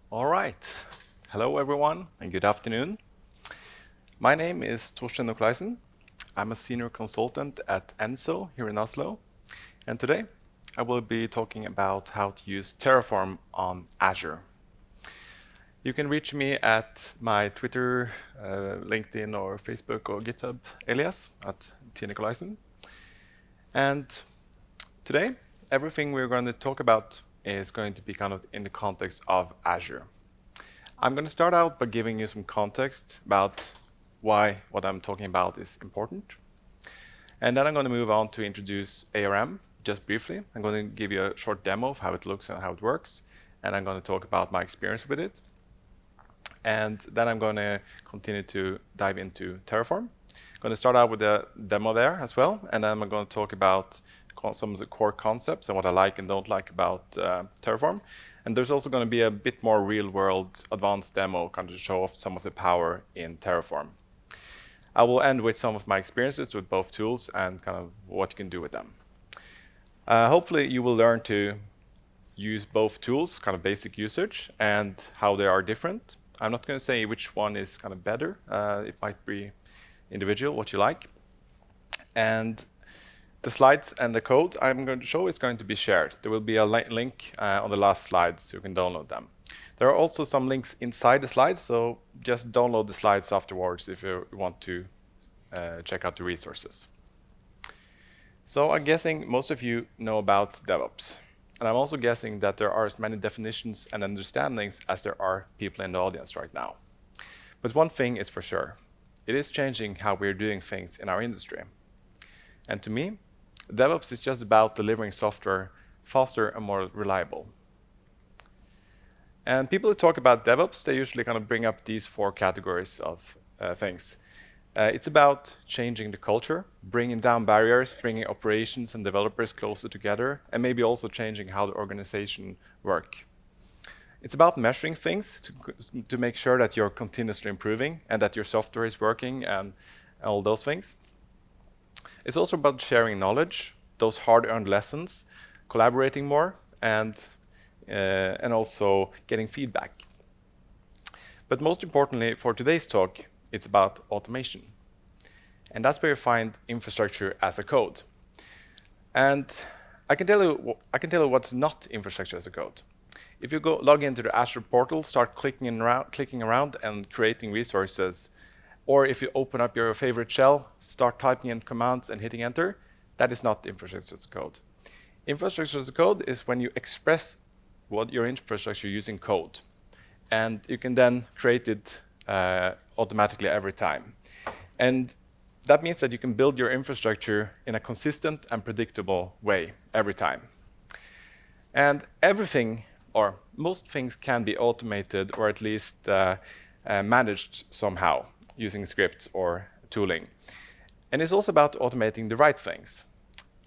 All right. Hello, everyone, and good afternoon. My name is Torstein Nicolaysen. I'm a senior consultant at Enso here in Oslo. And today, I will be talking about how to use Terraform on Azure. You can reach me at my Twitter, LinkedIn, or Facebook, or GitHub alias at Nicolaysen. And today, everything we're going to talk about is going to be kind of in the context of Azure. I'm going to start out by giving you some context about why what I'm talking about is important. And then I'm going to move on to introduce ARM just briefly. I'm going to give you a short demo of how it looks and how it works. And I'm going to talk about my experience with it. And then I'm going to continue to dive into Terraform. I'm going to start out with a demo there as well. And then I'm going to talk about some of the core concepts and what I like and don't like about Terraform. And there's also going to be a bit more real-world advanced demo kind of to show off some of the power in Terraform. I will end with some of my experiences with both tools and kind of what you can do with them. Hopefully, you will learn to use both tools, kind of basic usage, and how they are different. I'm not going to say which one is kind of better. It might be individual, what you like. And the slides and the code I'm going to show is going to be shared. There will be a link on the last slides so you can download them. There are also some links inside the slides, so just download the slides afterwards if you want to check out the resources. So I'm guessing most of you know about DevOps. And I'm also guessing that there are as many definitions and understandings as there are people in the audience right now. But one thing is for sure. It is changing how we're doing things in our industry. And to me, DevOps is just about delivering software faster and more reliable. And people who talk about DevOps, they usually kind of bring up these four categories of things. It's about changing the culture, bringing down barriers, bringing operations and developers closer together, and maybe also changing how the organization work. It's about measuring things to make sure that you're continuously improving and that your software is working and all those things. It's also about sharing knowledge, those hard-earned lessons, collaborating more, and also getting feedback. But most importantly, for today's talk, it's about automation. And that's where you find infrastructure as a code. And I can tell you what's not infrastructure as a code. If you log into the Azure portal, start clicking around and creating resources, or if you open up your favorite shell, start typing in commands and hitting enter, that is not infrastructure as a code. Infrastructure as a code is when you express what your infrastructure using code. And you can then create it automatically every time. And that means that you can build your infrastructure in a consistent and predictable way every time. And everything, or most things, can be automated or at least managed somehow using scripts or tooling. And it's also about automating the right things.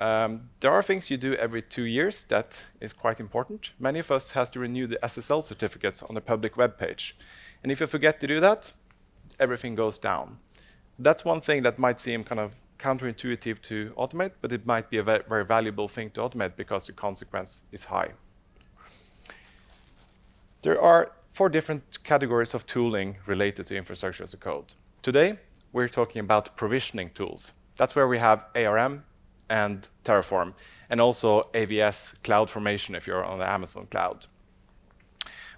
There are things you do every 2 years that is quite important. Many of us have to renew the SSL certificates on the public web page. And if you forget to do that, everything goes down. That's one thing that might seem kind of counterintuitive to automate, but it might be a very valuable thing to automate because the consequence is high. There are 4 different categories of tooling related to infrastructure as a code. Today, we're talking about provisioning tools. That's where we have ARM and Terraform, and also AVS CloudFormation if you're on the Amazon cloud.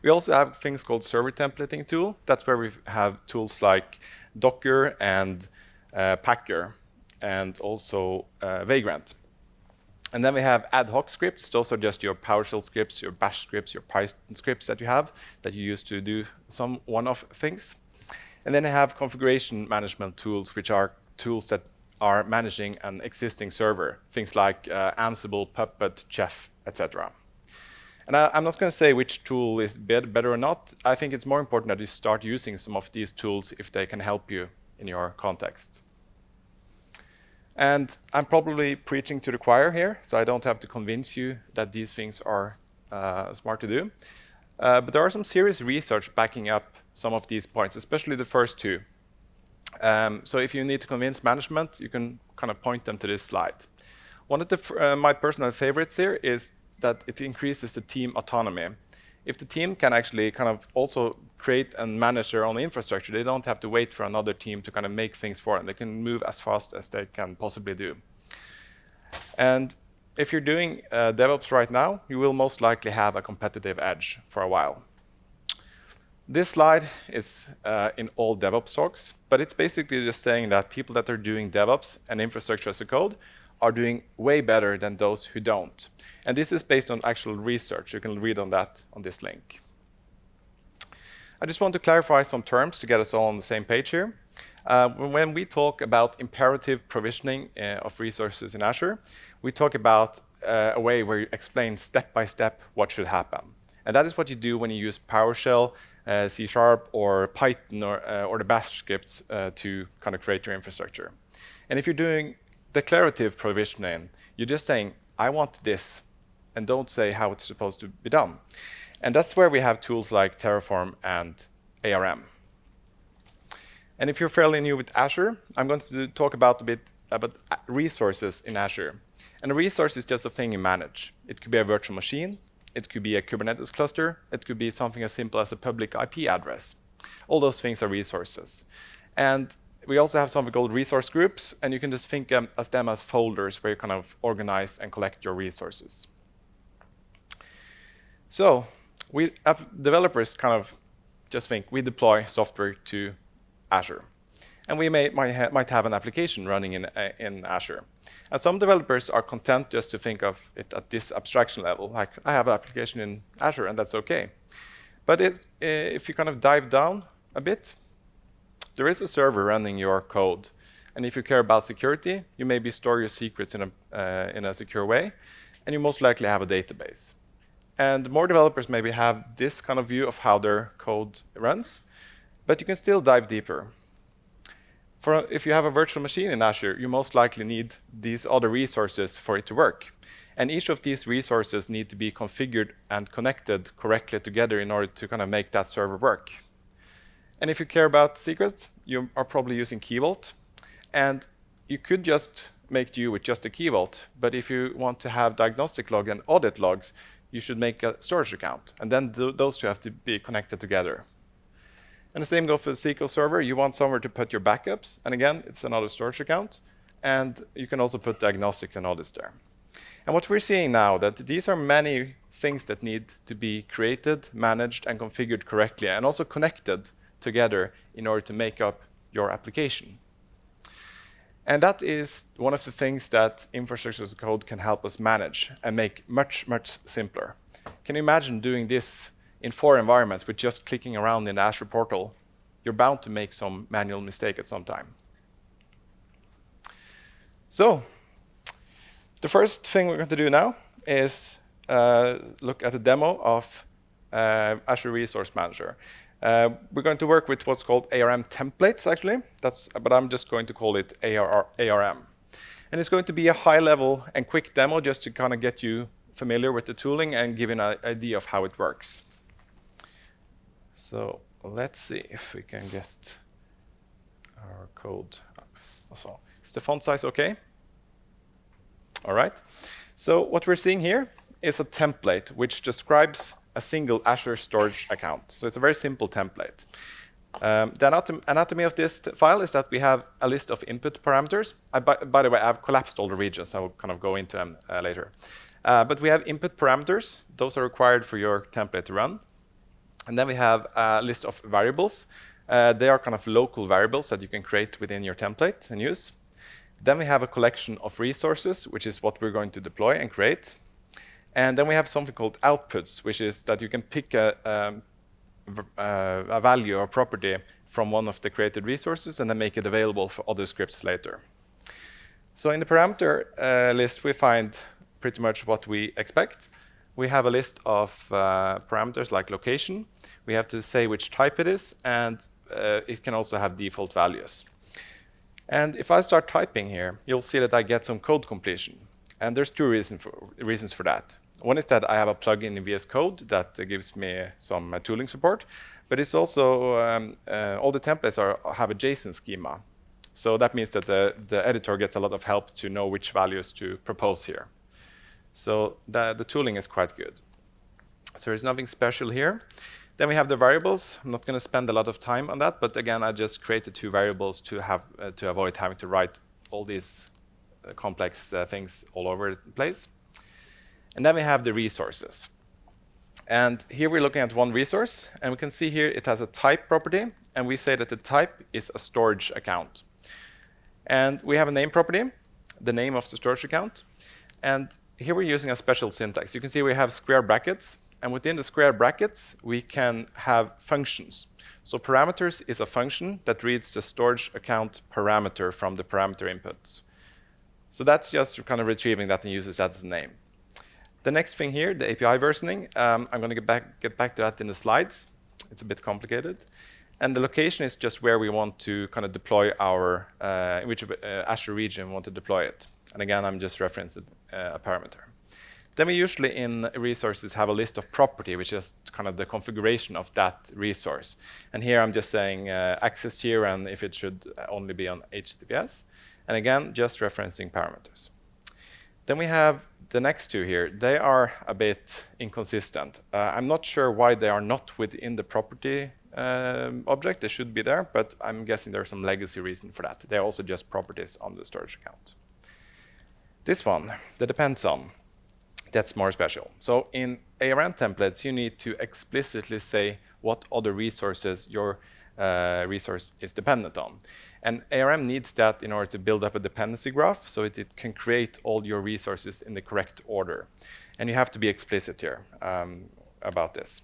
We also have things called server templating tool. That's where we have tools like Docker and Packer, and also Vagrant. And then we have ad hoc scripts. Those are just your PowerShell scripts, your Bash scripts, your Python scripts that you have that you use to do some one-off things. And then I have configuration management tools, which are tools that are managing an existing server, things like Ansible, Puppet, Chef, etc. And I'm not going to say which tool is better or not. I think it's more important that you start using some of these tools if they can help you in your context. And I'm probably preaching to the choir here, so I don't have to convince you that these things are smart to do. But there are some serious research backing up some of these points, especially the first two. So if you need to convince management, you can kind of point them to this slide. One of my personal favorites here is that it increases the team autonomy. if the team can actually kind of also create and manage their own infrastructure, they don't have to wait for another team to kind of make things for them. They can move as fast as they can possibly do. And if you're doing DevOps right now, you will most likely have a competitive edge for a while. This slide is in all DevOps talks, but it's basically just saying that people that are doing DevOps and infrastructure as a code are doing way better than those who don't. And this is based on actual research. You can read on that on this link. I just want to clarify some terms to get us all on the same page here. When we talk about imperative provisioning of resources in Azure, we talk about a way where you explain step by step what should happen. And that is what you do when you use PowerShell, C# or Python or the Bash scripts to kind of create your infrastructure. And if you're doing declarative provisioning, you're just saying, I want this, and don't say how it's supposed to be done. And that's where we have tools like Terraform and ARM. And if you're fairly new with Azure, I'm going to talk about a bit about resources in Azure. And a resource is just a thing you manage. It could be a virtual machine. It could be a Kubernetes cluster. It could be something as simple as a public IP address. All those things are resources. And we also have something called resource groups, and you can just think of them as folders where you kind of organize and collect your resources. So we developers kind of just think we deploy software to Azure. And we might have an application running in Azure. And some developers are content just to think of it at this abstraction level, like I have an application in Azure and that's okay. But if you kind of dive down a bit, there is a server running your code. And if you care about security, you maybe store your secrets in a secure way, and you most likely have a database. And more developers maybe have this kind of view of how their code runs, but you can still dive deeper. If you have a virtual machine in Azure, you most likely need these other resources for it to work. And each of these resources need to be configured and connected correctly together in order to kind of make that server work. And if you care about secrets, you are probably using Key Vault. And you could just make do with just a Key Vault. But if you want to have diagnostic log and audit logs, you should make a storage account. And then those two have to be connected together. And the same goes for the SQL Server. You want somewhere to put your backups. And again, it's another storage account. And you can also put diagnostic and audits there. And what we're seeing now, that these are many things that need to be created, managed, and configured correctly, and also connected together in order to make up your application. And that is one of the things that infrastructure as a code can help us manage and make much, much simpler. Can you imagine doing this in 4 environments with just clicking around in the Azure portal? You're bound to make some manual mistake at some time. So the first thing we're going to do now is look at a demo of Azure Resource Manager. We're going to work with what's called ARM templates, actually. But I'm just going to call it ARM. And it's going to be a high-level and quick demo just to kind of get you familiar with the tooling and give you an idea of how it works. So let's see if we can get our code up. Also, is the font size OK? All right. So what we're seeing here is a template which describes a single Azure storage account. So it's a very simple template. The anatomy of this file is that we have a list of input parameters. By the way, I've collapsed all the regions. I will kind of go into them later. But we have input parameters. Those are required for your template to run. And then we have a list of variables. They are kind of local variables that you can create within your template and use. Then we have a collection of resources, which is what we're going to deploy and create. And then we have something called outputs, which is that you can pick a value or property from one of the created resources and then make it available for other scripts later. So in the parameter list, we find pretty much what we expect. We have a list of parameters like location. We have to say which type it is, and it can also have default values. And if I start typing here, you'll see that I get some code completion. And there's 2 reasons for that. One is that I have a plugin in VS Code that gives me some tooling support, but it's also all the templates have a JSON schema. So that means that the editor gets a lot of help to know which values to propose here. So the tooling is quite good. So there's nothing special here. Then we have the variables. I'm not going to spend a lot of time on that, but again, I just created 2 variables to have to avoid having to write all these complex things all over the place. And then we have the resources. And here we're looking at one resource, and we can see here it has a type property, and we say that the type is a storage account. And we have a name property, the name of the storage account. And here we're using a special syntax. You can see we have square brackets, and within the square brackets, we can have functions. So parameters is a function that reads the storage account parameter from the parameter inputs. So that's just kind of retrieving that and uses that as a name. The next thing here, the API versioning, I'm going to get back to that in the slides. It's a bit complicated. And the location is just where we want to kind of deploy our, in which Azure region we want to deploy it. And again, I'm just referencing a parameter. Then we usually in resources have a list of property, which is kind of the configuration of that resource. And here I'm just saying access tier and if it should only be on HTTPS. And again, just referencing parameters. Then we have the next 2 here. They are a bit inconsistent. I'm not sure why they are not within the property object. They should be there, but I'm guessing there's some legacy reason for that. They're also just properties on the storage account. This one, the depends on, that's more special. So in ARM templates, you need to explicitly say what other resources your resource is dependent on. And ARM needs that in order to build up a dependency graph so it can create all your resources in the correct order. And you have to be explicit here about this.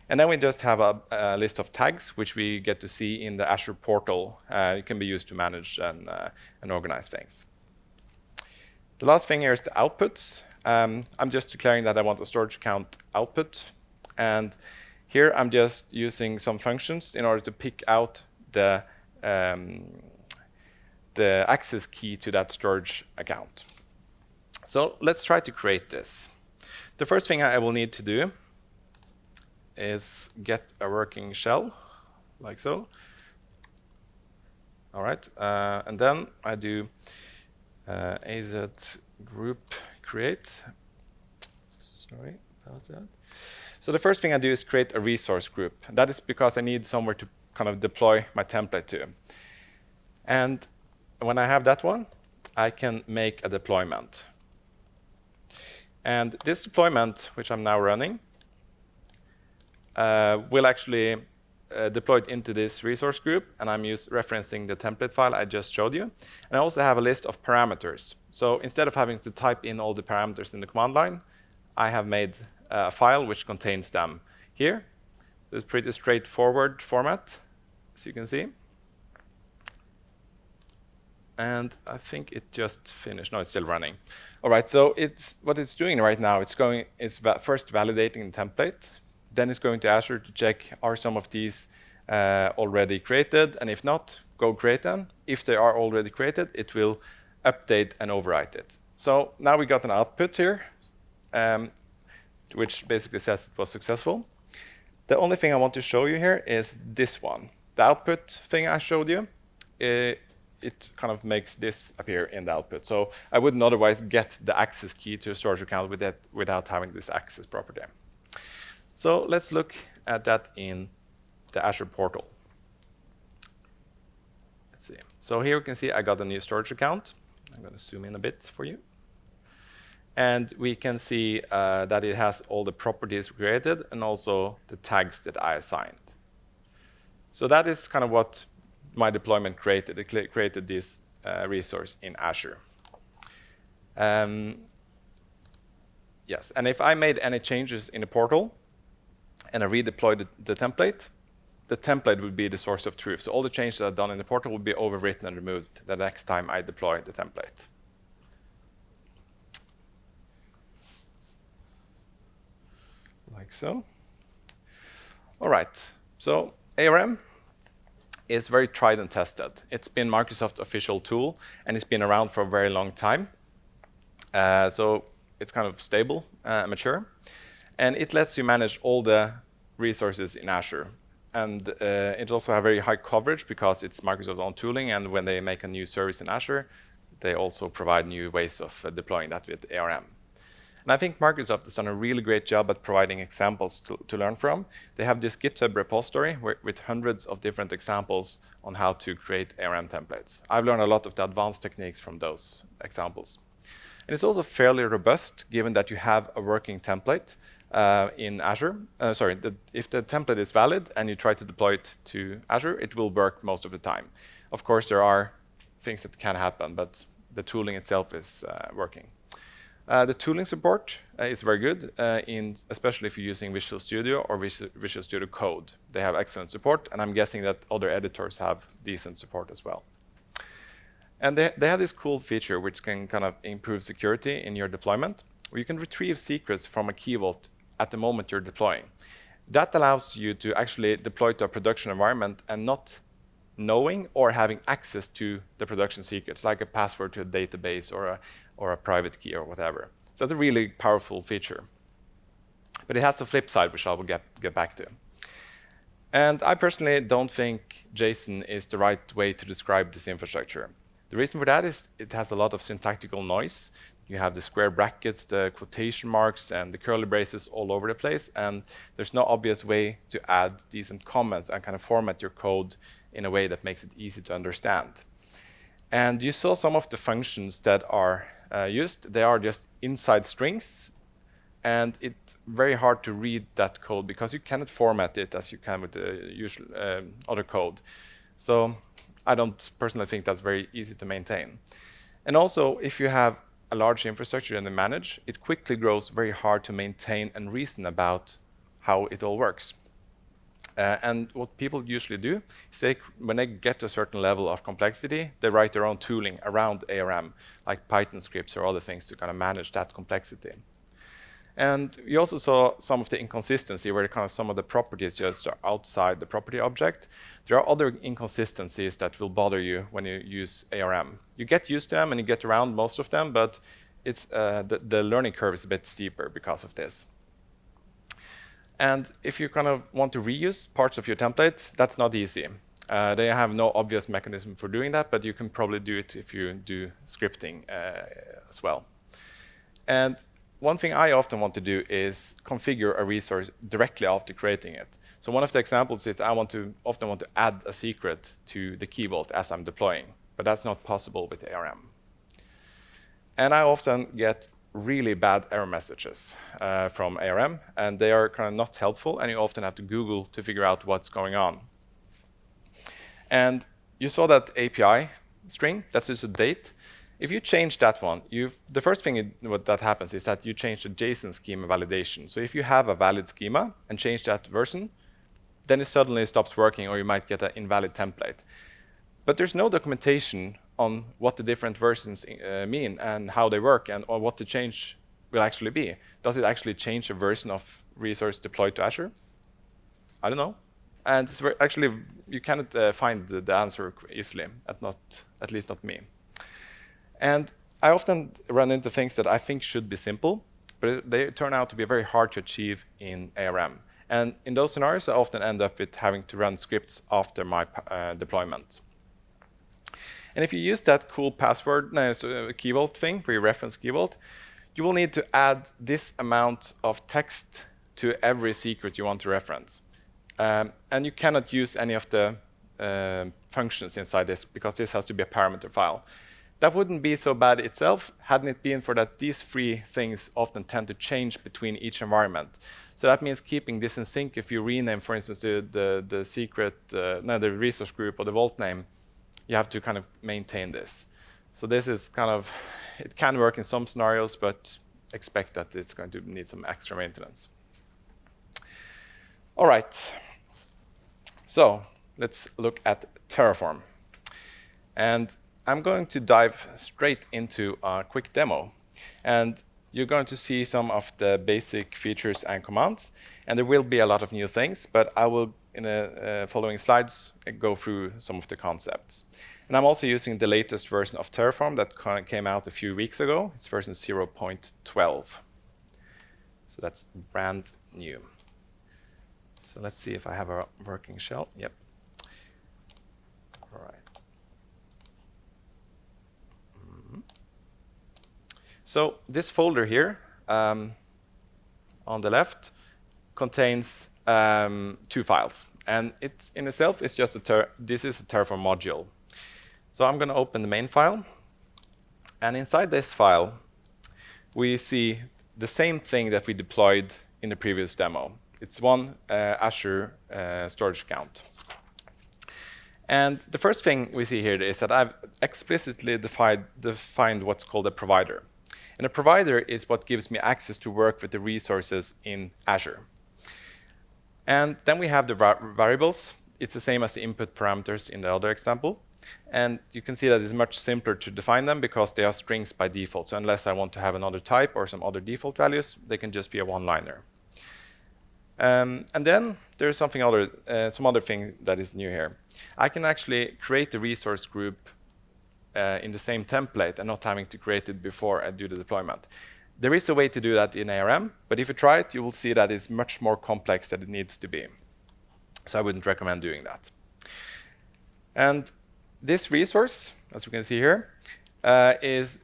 And then we just have a list of tags, which we get to see in the Azure portal. It can be used to manage and organize things. The last thing here is the outputs. I'm just declaring that I want a storage account output. And here I'm just using some functions in order to pick out the access key to that storage account. So let's try to create this. The first thing I will need to do is get a working shell, like so. All right, and then I do AZ group create. Sorry about that. So the first thing I do is create a resource group. That is because I need somewhere to kind of deploy my template to. And when I have that one, I can make a deployment. And this deployment, which I'm now running, will actually deploy it into this resource group, and I'm referencing the template file I just showed you. And I also have a list of parameters. So instead of having to type in all the parameters in the command line, I have made a file which contains them here. It's pretty straightforward format, as you can see. And I think it just finished. No, it's still running. All right, so what it's doing right now, it's first validating the template. Then it's going to Azure to check, are some of these already created? And if not, go create them. If they are already created, it will update and overwrite it. So now we got an output here, which basically says it was successful. The only thing I want to show you here is this one. The output thing I showed you, it kind of makes this appear in the output. So I wouldn't otherwise get the access key to a storage account without having this access property. So let's look at that in the Azure portal. Let's see. So here you can see I got a new storage account. I'm going to zoom in a bit for you. And we can see that it has all the properties created and also the tags that I assigned. So that is kind of what my deployment created. It created this resource in Azure. Yes, and if I made any changes in the portal and I redeployed the template would be the source of truth. So all the changes that I've done in the portal will be overwritten and removed the next time I deploy the template. Like so. All right, so ARM is very tried and tested. It's been Microsoft's official tool, and it's been around for a very long time. So it's kind of stable, mature, and it lets you manage all the resources in Azure. And it also has very high coverage because it's Microsoft's own tooling, and when they make a new service in Azure, they also provide new ways of deploying that with ARM. And I think Microsoft has done a really great job at providing examples to learn from. They have this GitHub repository with hundreds of different examples on how to create ARM templates. I've learned a lot of the advanced techniques from those examples. And it's also fairly robust, given that you have a working template in Azure. If the template is valid and you try to deploy it to Azure, it will work most of the time. Of course, there are things that can happen, but the tooling itself is working. The tooling support is very good, especially if you're using Visual Studio or Visual Studio Code. They have excellent support, and I'm guessing that other editors have decent support as well. And they have this cool feature which can kind of improve security in your deployment, where you can retrieve secrets from a key vault at the moment you're deploying. That allows you to actually deploy to a production environment and not knowing or having access to the production secrets, like a password to a database or a private key or whatever. So that's a really powerful feature. But it has a flip side, which I will get back to. And I personally don't think JSON is the right way to describe this infrastructure. The reason for that is it has a lot of syntactical noise. You have the square brackets, the quotation marks, and the curly braces all over the place, and there's no obvious way to add decent comments and kind of format your code in a way that makes it easy to understand. And you saw some of the functions that are used. They are just inside strings, and it's very hard to read that code because you cannot format it as you can with the usual other code. So I don't personally think that's very easy to maintain. And also, if you have a large infrastructure and manage, it quickly grows very hard to maintain and reason about how it all works. And what people usually do is when they get to a certain level of complexity, they write their own tooling around ARM, like Python scripts or other things to kind of manage that complexity. And you also saw some of the inconsistency where kind of some of the properties just are outside the property object. There are other inconsistencies that will bother you when you use ARM. You get used to them and you get around most of them, but it's the learning curve is a bit steeper because of this. And if you kind of want to reuse parts of your templates, that's not easy. They have no obvious mechanism for doing that, but you can probably do it if you do scripting as well. And one thing I often want to do is configure a resource directly after creating it. So one of the examples is I often want to add a secret to the key vault as I'm deploying, but that's not possible with ARM. And I often get really bad error messages from ARM, and they are kind of not helpful, and you often have to Google to figure out what's going on. And you saw that API string, that's just a date. If you change that one, the first thing that happens is that you change the JSON schema validation. So if you have a valid schema and change that version, then it suddenly stops working, or you might get an invalid template. But there's no documentation on what the different versions mean and how they work, or what the change will actually be. Does it actually change a version of resource deployed to Azure? I don't know. And it's actually, you cannot find the answer easily, at least not me. And I often run into things that I think should be simple, but they turn out to be very hard to achieve in ARM. And in those scenarios, I often end up with having to run scripts after my deployment. And if you use that cool password, key vault thing, where you reference key vault, you will need to add this amount of text to every secret you want to reference. And you cannot use any of the functions inside this, because this has to be a parameter file. That wouldn't be so bad itself, hadn't it been for that these three things often tend to change between each environment. So that means keeping this in sync. If you rename, for instance, the secret, the resource group or the vault name, you have to kind of maintain this. So this is kind of, it can work in some scenarios, but expect that it's going to need some extra maintenance. All right. So let's look at Terraform. And I'm going to dive straight into a quick demo. And you're going to see some of the basic features and commands. And there will be a lot of new things, but I will, in the following slides, go through some of the concepts. And I'm also using the latest version of Terraform that came out a few weeks ago. It's version 0.12. So that's brand new. So let's see if I have a working shell. Yep. All right. So this folder here on the left contains 2 files. And it in itself is just this is a Terraform module. So I'm going to open the main file. And inside this file, we see the same thing that we deployed in the previous demo. It's one Azure storage account. And the first thing we see here is that I've explicitly defined what's called a provider. And a provider is what gives me access to work with the resources in Azure. And then we have the variables. It's the same as the input parameters in the other example. And you can see that it's much simpler to define them because they are strings by default. So unless I want to have another type or some other default values, they can just be a one-liner. And then there's some other thing that is new here. I can actually create the resource group in the same template and not having to create it before I do the deployment. There is a way to do that in ARM, but if you try it, you will see that it's much more complex than it needs to be. So I wouldn't recommend doing that. And this resource, as we can see here, is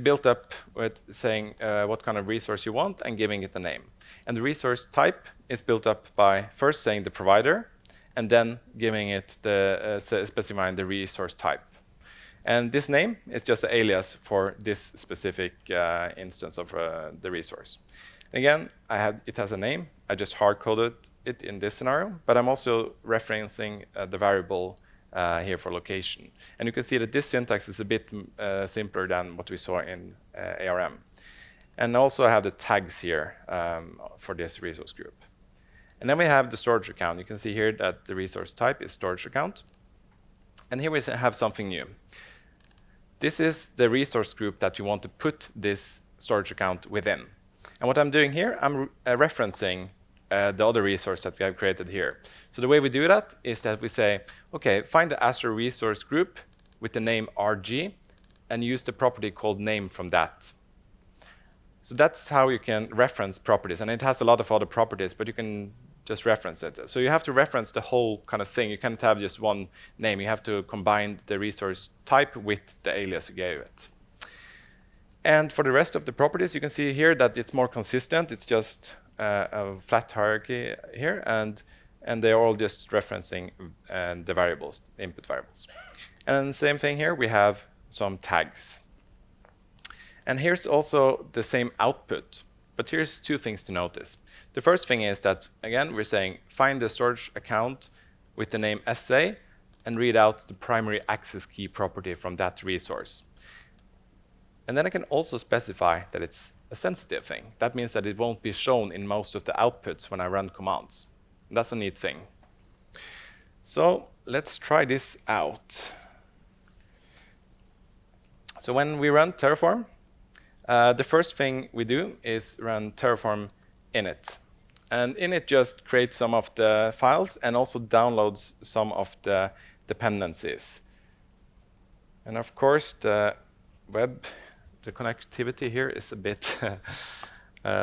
built up with saying what kind of resource you want and giving it a name. And the resource type is built up by first saying the provider and then giving it specifying the resource type. And this name is just an alias for this specific instance of the resource. Again, it has a name. I just hard-coded it in this scenario, but I'm also referencing the variable here for location. And you can see that this syntax is a bit simpler than what we saw in ARM. And also I have the tags here for this resource group. And then we have the storage account. You can see here that the resource type is storage account. And here we have something new. This is the resource group that you want to put this storage account within. And what I'm doing here, I'm referencing the other resource that we have created here. So the way we do that is that we say, OK, find the Azure resource group with the name RG and use the property called name from that. So that's how you can reference properties. And it has a lot of other properties, but you can just reference it. So you have to reference the whole kind of thing. You can't have just one name. You have to combine the resource type with the alias you gave it. And for the rest of the properties, you can see here that it's more consistent. It's just a flat hierarchy here, and they're all just referencing the variables, the input variables. And same thing here, we have some tags. And here's also the same output, but here's 2 things to notice. The first thing is that, again, we're saying find the storage account with the name SA and read out the primary access key property from that resource. And then I can also specify that it's a sensitive thing. That means that it won't be shown in most of the outputs when I run commands. And that's a neat thing. So let's try this out. So when we run Terraform, the first thing we do is run Terraform init. And init just creates some of the files and also downloads some of the dependencies. And of course, the connectivity here is a bit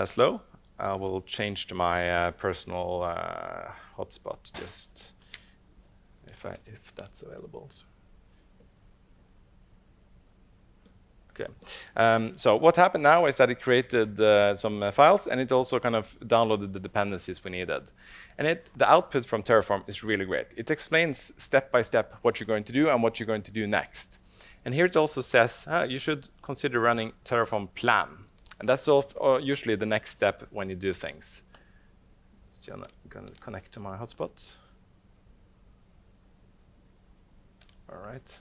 slow. I will change to my personal hotspot just if that's available. Okay. So what happened now is that it created some files, and it also kind of downloaded the dependencies we needed. And the output from Terraform is really great. It explains step by step what you're going to do and what you're going to do next. And here it also says you should consider running Terraform plan. And that's usually the next step when you do things. I'm going to connect to my hotspot. All right.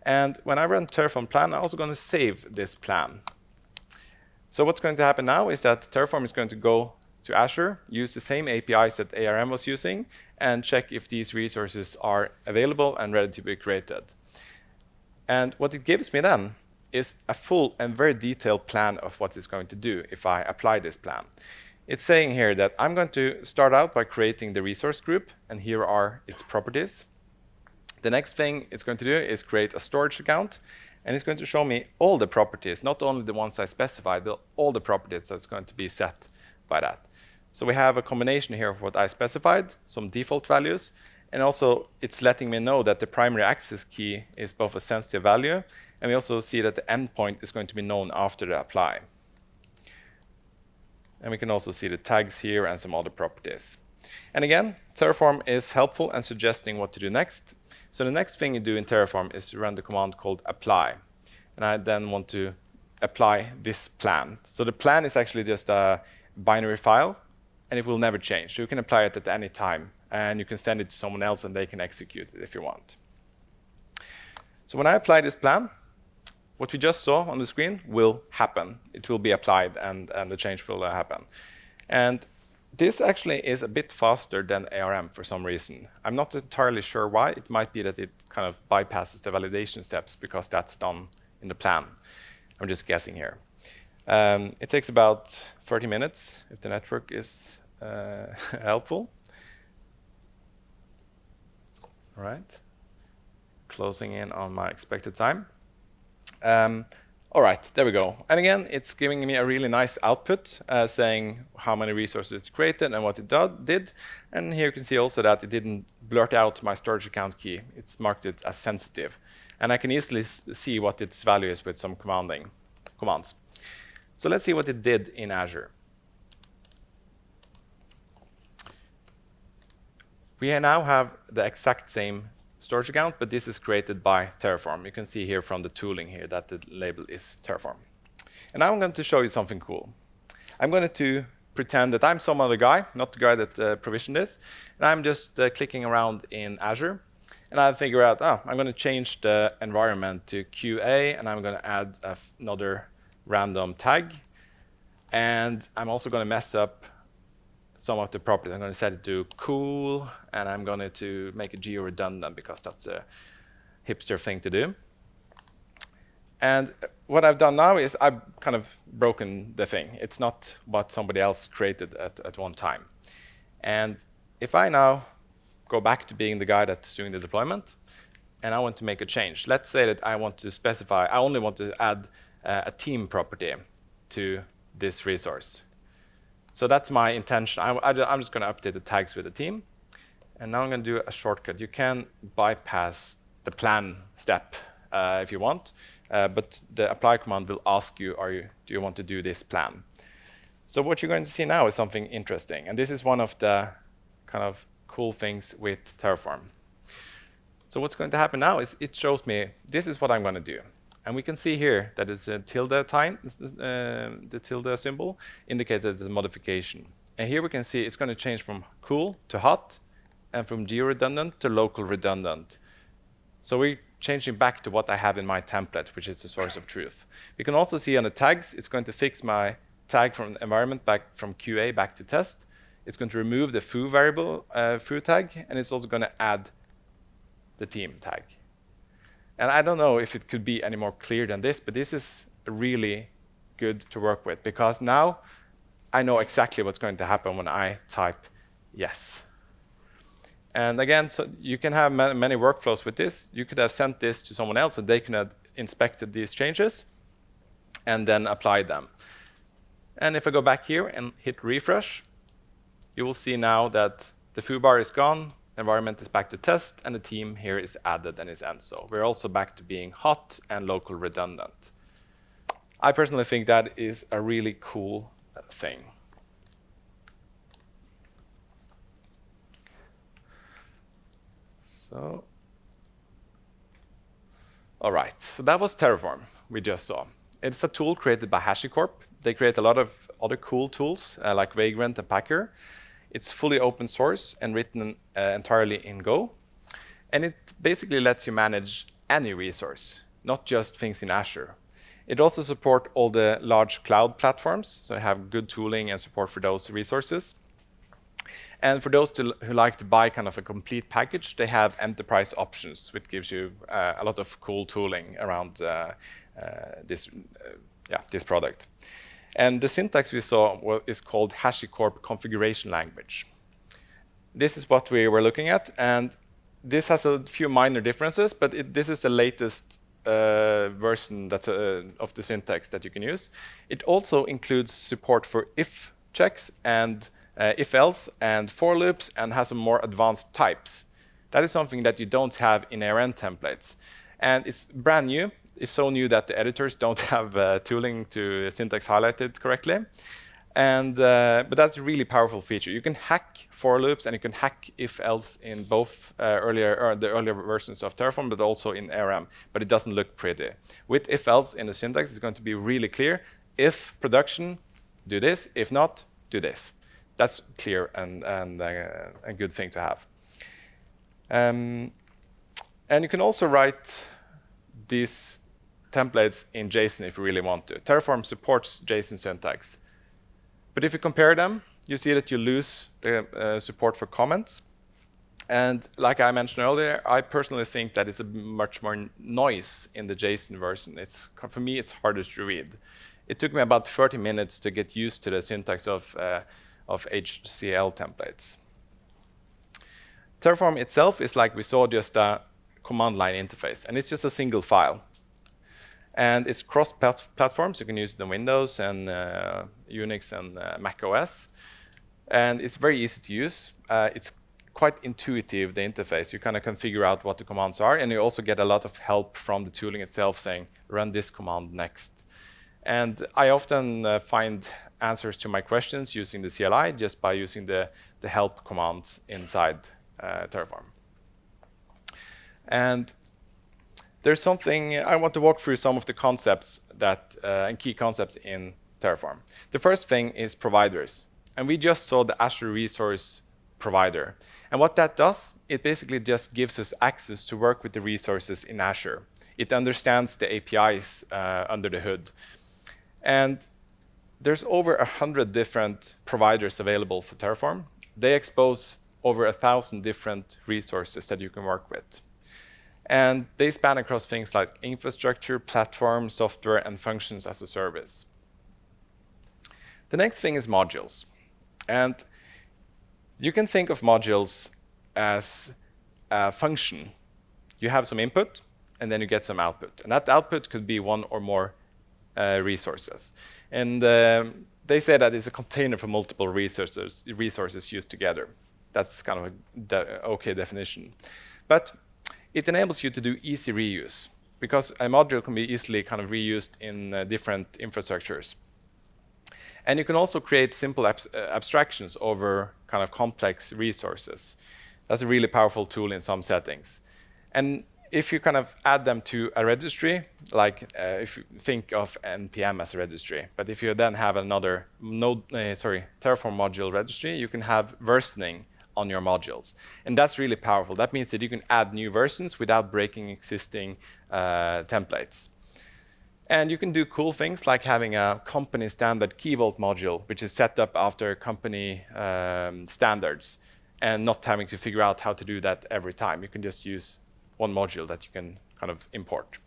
And when I run Terraform plan, I'm also going to save this plan. So what's going to happen now is that Terraform is going to go to Azure, use the same APIs that ARM was using, and check if these resources are available and ready to be created. And what it gives me then is a full and very detailed plan of what it's going to do if I apply this plan. It's saying here that I'm going to start out by creating the resource group, and here are its properties. The next thing it's going to do is create a storage account, and it's going to show me all the properties, not only the ones I specified, but all the properties that's going to be set by that. So we have a combination here of what I specified, some default values, and also it's letting me know that the primary access key is both a sensitive value, and we also see that the endpoint is going to be known after the apply. And we can also see the tags here and some other properties. And again, Terraform is helpful and suggesting what to do next. So the next thing you do in Terraform is to run the command called apply. And I then want to apply this plan. So the plan is actually just a binary file, and it will never change. So you can apply it at any time, and you can send it to someone else, and they can execute it if you want. So when I apply this plan, what we just saw on the screen will happen. It will be applied, and the change will happen. And this actually is a bit faster than ARM for some reason. I'm not entirely sure why. It might be that it kind of bypasses the validation steps because that's done in the plan. I'm just guessing here. It takes about 30 minutes if the network is helpful. All right. Closing in on my expected time. All right, there we go. And again, it's giving me a really nice output saying how many resources it created and what it did. And here you can see also that it didn't blurt out my storage account key. It's marked it as sensitive. And I can easily see what its value is with some commands. So let's see what it did in Azure. We now have the exact same storage account, but this is created by Terraform. You can see here from the tooling here that the label is Terraform. And now I'm going to show you something cool. I'm going to pretend that I'm some other guy, not the guy that provisioned this. And I'm just clicking around in Azure. And I'll figure out, I'm going to change the environment to QA, and I'm going to add another random tag. And I'm also going to mess up some of the properties. I'm going to set it to cool, and I'm going to make it geo-redundant because that's a hipster thing to do. And what I've done now is I've kind of broken the thing. It's not what somebody else created at one time. And if I now go back to being the guy that's doing the deployment, and I want to make a change. Let's say that I want to specify, I only want to add a team property to this resource. So that's my intention. I'm just going to update the tags with the team. And now I'm going to do a shortcut. You can bypass the plan step if you want, but the apply command will ask you, do you want to do this plan? So what you're going to see now is something interesting. And this is one of the kind of cool things with Terraform. So what's going to happen now is it shows me this is what I'm going to do. And we can see here that it's a tilde the tilde symbol indicates that it's a modification. And here we can see it's going to change from cool to hot and from geo-redundant to local redundant. So we're changing back to what I have in my template, which is the source of truth. We can also see on the tags, it's going to fix my tag from environment back from QA back to test. It's going to remove the foo variable, foo tag, and it's also going to add the team tag. And I don't know if it could be any more clear than this, but this is really good to work with because now I know exactly what's going to happen when I type yes. And again, so you can have many workflows with this. You could have sent this to someone else and they can have inspected these changes and then applied them. And if I go back here and hit refresh, you will see now that the foo bar is gone, environment is back to test, and the team here is added and is Enso. We're also back to being hot and local redundant. I personally think that is a really cool thing. So, all right, so that was Terraform we just saw. It's a tool created by HashiCorp. They create a lot of other cool tools like Vagrant and Packer. It's fully open source and written entirely in Go. And it basically lets you manage any resource, not just things in Azure. It also supports all the large cloud platforms, so I have good tooling and support for those resources. And for those who like to buy kind of a complete package, they have enterprise options, which gives you a lot of cool tooling around this product. And the syntax we saw is called HashiCorp configuration language. This is what we were looking at, and this has a few minor differences, but this is the latest version that's, of the syntax that you can use. It also includes support for if checks and if-else and for loops and has some more advanced types. That is something that you don't have in ARN templates. And it's brand new. It's so new that the editors don't have tooling to syntax highlighted correctly. But that's a really powerful feature. You can hack for loops and you can hack if-else in both the earlier versions of Terraform, but also in ARM. But it doesn't look pretty. With if-else in the syntax, it's going to be really clear. If production, do this. If not, do this. That's clear and a good thing to have. And you can also write these templates in JSON if you really want to. Terraform supports JSON syntax. But if you compare them, you see that you lose the support for comments. And like I mentioned earlier, I personally think that it's a much more noise in the JSON version. For me, it's harder to read. It took me about 30 minutes to get used to the syntax of HCL templates. Terraform itself is, like we saw, just a command line interface, and it's just a single file. And it's cross-platforms. You can use it in Windows and Unix and Mac OS. And it's very easy to use. It's quite intuitive, the interface. You kind of can figure out what the commands are, and you also get a lot of help from the tooling itself saying, run this command next. And I often find answers to my questions using the CLI just by using the help commands inside Terraform. And there's something I want to walk through some of the concepts and key concepts in Terraform. The first thing is providers. And we just saw the Azure Resource Provider. And what that does, it basically just gives us access to work with the resources in Azure. It understands the APIs under the hood. And there's over 100 different providers available for Terraform. They expose over 1,000 different resources that you can work with. And they span across things like infrastructure, platform, software, and functions as a service. The next thing is modules. And you can think of modules as a function. You have some input, and then you get some output. And that output could be one or more resources. And they say that it's a container for multiple resources used together. That's kind of an OK definition. But it enables you to do easy reuse, because a module can be easily kind of reused in different infrastructures. And you can also create simple abstractions over kind of complex resources. That's a really powerful tool in some settings. And if you kind of add them to a registry, like if you think of NPM as a registry, but if you then have another Terraform module registry, you can have versioning on your modules. And that's really powerful. That means that you can add new versions without breaking existing templates. And you can do cool things like having a company standard key vault module, which is set up after company standards, and not having to figure out how to do that every time. You can just use one module that you can kind of import.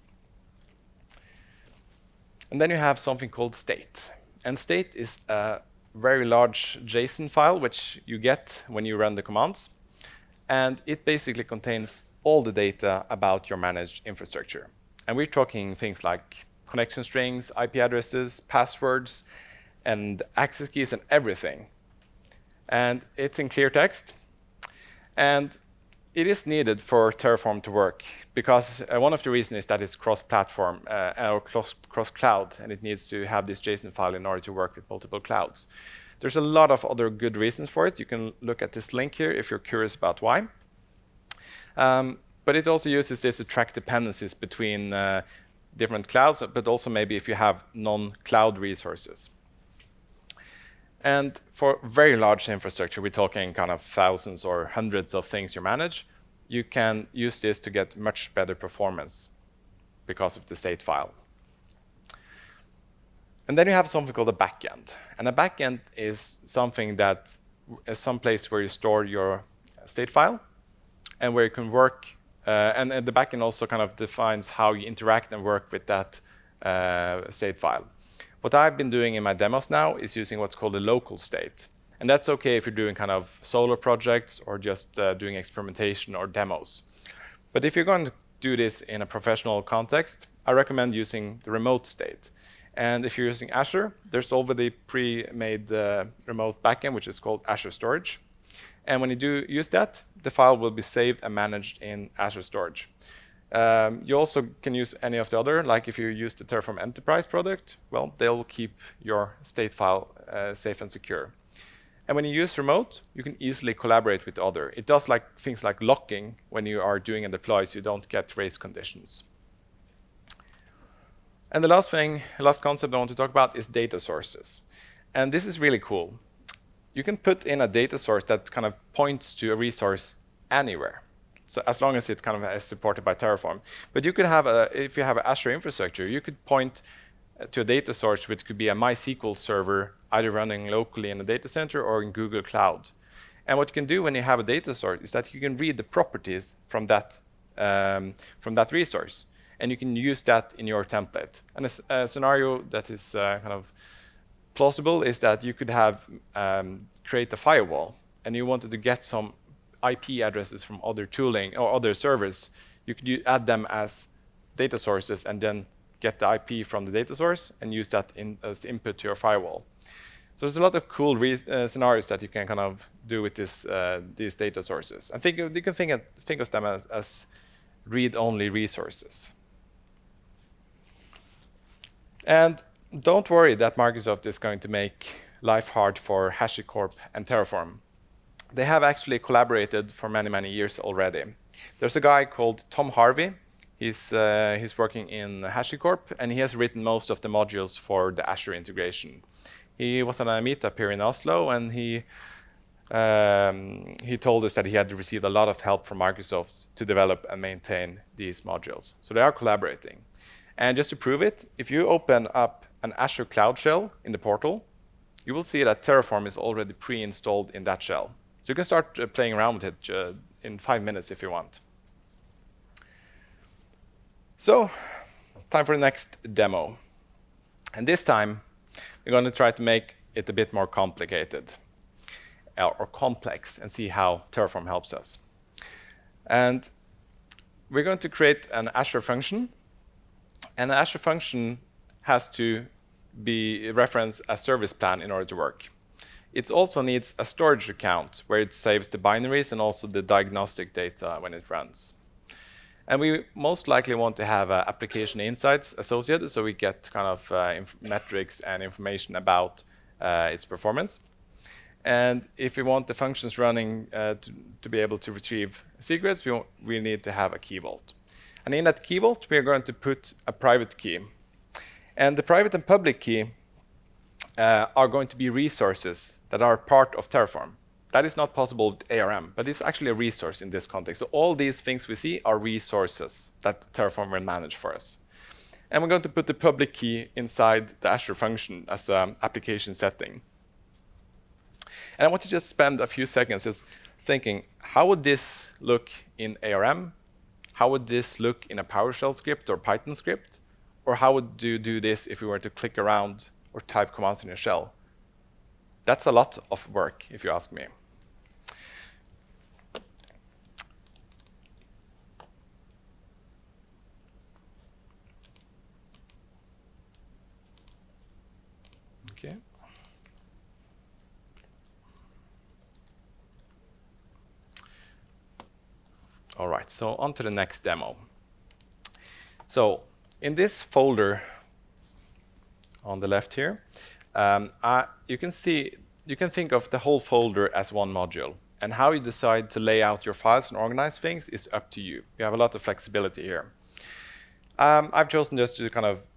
And then you have something called state. And state is a very large JSON file, which you get when you run the commands. And it basically contains all the data about your managed infrastructure. And we're talking things like connection strings, IP addresses, passwords, and access keys, and everything. And it's in clear text. And it is needed for Terraform to work, because one of the reasons is that it's cross-platform or cross-cloud, and it needs to have this JSON file in order to work with multiple clouds. There's a lot of other good reasons for it. You can look at this link here if you're curious about why. But it also uses this to track dependencies between different clouds, but also maybe if you have non-cloud resources. And for very large infrastructure, we're talking kind of thousands or hundreds of things you manage, you can use this to get much better performance because of the state file. And then you have something called a backend. And a backend is something that is some place where you store your state file and where you can work. And the backend also kind of defines how you interact and work with that state file. What I've been doing in my demos now is using what's called a local state. And that's OK if you're doing kind of solo projects or just doing experimentation or demos. But if you're going to do this in a professional context, I recommend using the remote state. And if you're using Azure, there's already pre-made remote backend, which is called Azure Storage. And when you do use that, the file will be saved and managed in Azure Storage. You also can use any of the other, like if you use the Terraform Enterprise product, well, they'll keep your state file safe and secure. And when you use remote, you can easily collaborate with the other. It does like things like locking when you are doing a deploy, so you don't get race conditions. And the last concept I want to talk about is data sources. And this is really cool. You can put in a data source that kind of points to a resource anywhere. So as long as it kind of is supported by Terraform. But you could have if you have an Azure infrastructure, you could point to a data source which could be a MySQL server, either running locally in a data center or in Google Cloud. And what you can do when you have a data source is that you can read the properties from that resource. And you can use that in your template. And a scenario that is kind of plausible is that you could have create a firewall, and you wanted to get some IP addresses from other tooling or other servers. You could add them as data sources and then get the IP from the data source and use that as input to your firewall. So there's a lot of cool scenarios that you can kind of do with these data sources. I think you can think of them as read-only resources. And don't worry that Microsoft is going to make life hard for HashiCorp and Terraform. They have actually collaborated for many, many years already. There's a guy called Tom Harvey. He's working in HashiCorp, and he has written most of the modules for the Azure integration. He was on a meetup here in Oslo, and he told us that he had received a lot of help from Microsoft to develop and maintain these modules. So they are collaborating. And just to prove it, if you open up an Azure Cloud Shell in the portal, you will see that Terraform is already pre-installed in that shell. So you can start playing around with it in 5 minutes if you want. So, time for the next demo. And this time, we're going to try to make it a bit more complicated or complex and see how Terraform helps us. And we're going to create an Azure function. And an Azure function has to reference a service plan in order to work. It also needs a storage account where it saves the binaries and also the diagnostic data when it runs. And we most likely want to have application insights associated, so we get kind of metrics and information about its performance. And if we want the functions running to be able to retrieve secrets, we need to have a key vault. And in that key vault, we are going to put a private key. And the private and public key are going to be resources that are part of Terraform. That is not possible with ARM, but it's actually a resource in this context. So all these things we see are resources that Terraform will manage for us. And we're going to put the public key inside the Azure function as an application setting. And I want to just spend a few seconds just thinking, how would this look in ARM? How would this look in a PowerShell script or Python script? Or how would you do this if we were to click around or type commands in a shell? That's a lot of work, if you ask me. Okay. All right, so on to the next demo. So in this folder on the left here, you can think of the whole folder as one module. And how you decide to lay out your files and organize things is up to you. You have a lot of flexibility here. I've chosen just to kind of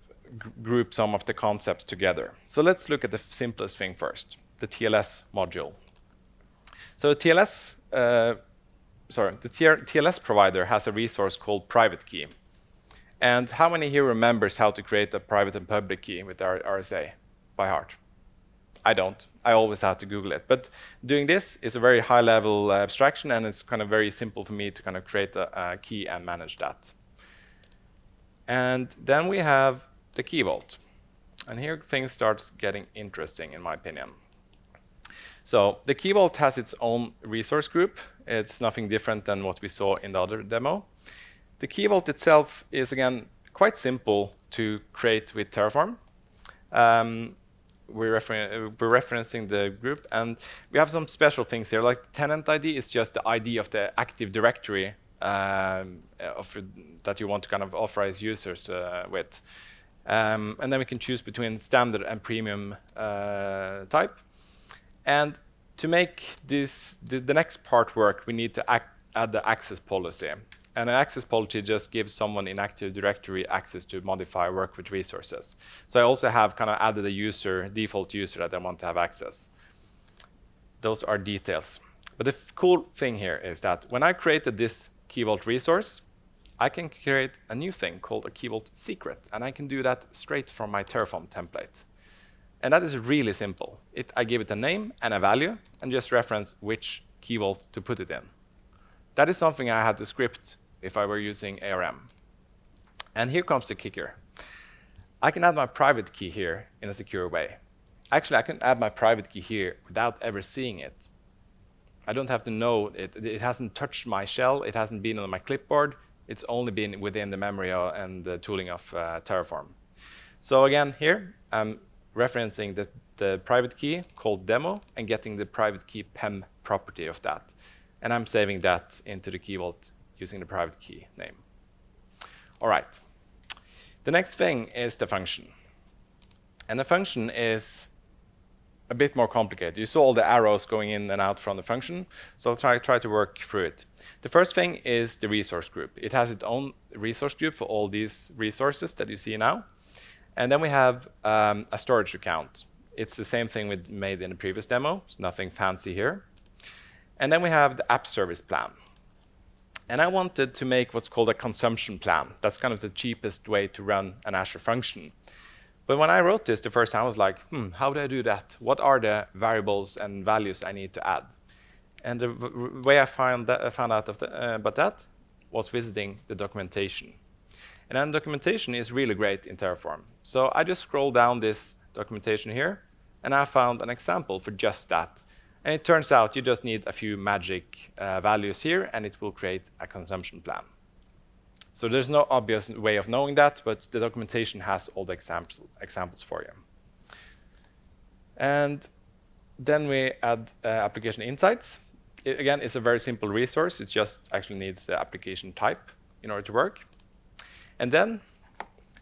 group some of the concepts together. So let's look at the simplest thing first, the TLS module. So the TLS provider has a resource called private key. And how many here remembers how to create a private and public key with our RSA by heart? I don't. I always have to Google it. But doing this is a very high-level abstraction, and it's kind of very simple for me to kind of create a key and manage that. And then we have the key vault. And here things start getting interesting, in my opinion. So the key vault has its own resource group. It's nothing different than what we saw in the other demo. The key vault itself is, again, quite simple to create with Terraform. We're referencing the group, and we have some special things here. Like the tenant ID is just the ID of the Active Directory that you want to kind of authorize users with. And then we can choose between standard and premium type. And to make the next part work, we need to add the access policy. And an access policy just gives someone in Active Directory access to modify work with resources. So I also have kind of added a default user that I want to have access. Those are details. But the cool thing here is that when I created this Key Vault resource, I can create a new thing called a Key Vault secret. And I can do that straight from my Terraform template. And that is really simple. I give it a name and a value, and just reference which Key Vault to put it in. That is something I had to script if I were using ARM. And here comes the kicker. I can add my private key here in a secure way. Actually, I can add my private key here without ever seeing it. I don't have to know it. It hasn't touched my shell. It hasn't been on my clipboard. It's only been within the memory and the tooling of Terraform. So again, here, I'm referencing the private key called demo and getting the private key PEM property of that. And I'm saving that into the Key Vault using the private key name. All right. The next thing is the function. And the function is a bit more complicated. You saw all the arrows going in and out from the function, so I'll try to work through it. The first thing is the resource group. It has its own resource group for all these resources that you see now. And then we have a storage account. It's the same thing we made in the previous demo, so nothing fancy here. And then we have the app service plan. And I wanted to make what's called a consumption plan. That's kind of the cheapest way to run an Azure function. But when I wrote this the first time, I was like, how do I do that? What are the variables and values I need to add? And the way I found out about that was visiting the documentation. And then documentation is really great in Terraform. So I just scrolled down this documentation here, and I found an example for just that. And it turns out you just need a few magic values here, and it will create a consumption plan. So there's no obvious way of knowing that, but the documentation has all the examples for you. And then we add application insights. It, again, is a very simple resource. It just actually needs the application type in order to work.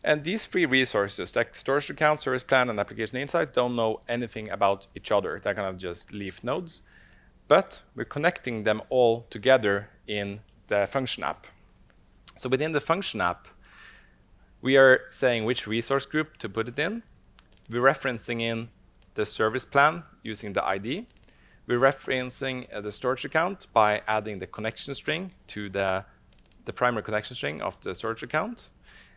And these three resources, like storage account, service plan, and application insight, don't know anything about each other. They're kind of just leaf nodes. But we're connecting them all together in the function app. So within the function app, we are saying which resource group to put it in. We're referencing in the service plan using the ID. We're referencing the storage account by adding the connection string to the primary connection string of the storage account.